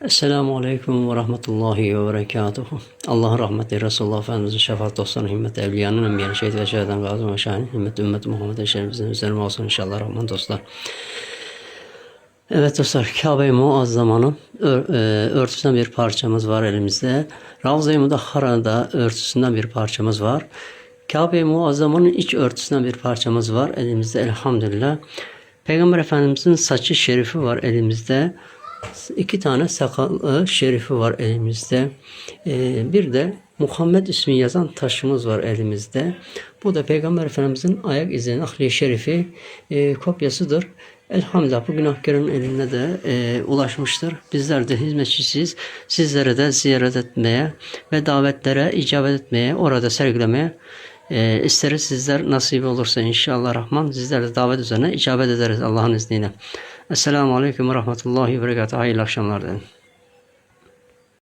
Esselamu Aleyküm ve Rahmetullahi ve Berekatuhu. Allah'ın rahmeti, Resulullah Efendimizin şefaat dostlarının, himmeti evliyanın, enbiyanın, şehit ve şehiden gazı ve şahin, himmeti ümmeti Muhammed'in şerifimizin üzerine olsun inşallah rahman dostlar. Evet dostlar, Kabe-i Muazzama'nın örtüsünden bir parçamız var elimizde. Ravza-i Mudahhara'da örtüsünden bir parçamız var. Kabe-i Muazzama'nın iç örtüsünden bir parçamız var elimizde elhamdülillah. Peygamber Efendimizin saçı şerifi var elimizde. 2 tane sakalı şerifi var elimizde. Bir de Muhammed ismi yazan taşımız var elimizde. Bu da Peygamber Efendimizin ayak izi, nakliye şerifi kopyasıdır. Elhamdülillah bu günahkarın eline de ulaşmıştır. Bizler de hizmetçisiyiz. Sizlere de ziyaret etmeye ve davetlere icabet etmeye, orada sergilemeye isteriz. Sizler nasip olursa inşallah Rahman sizler de davet üzerine icabet ederiz Allah'ın izniyle. Esselamu Aleyküm ve Rahmetullahi ve Berekatuhu. Hayırlı akşamlar dedim.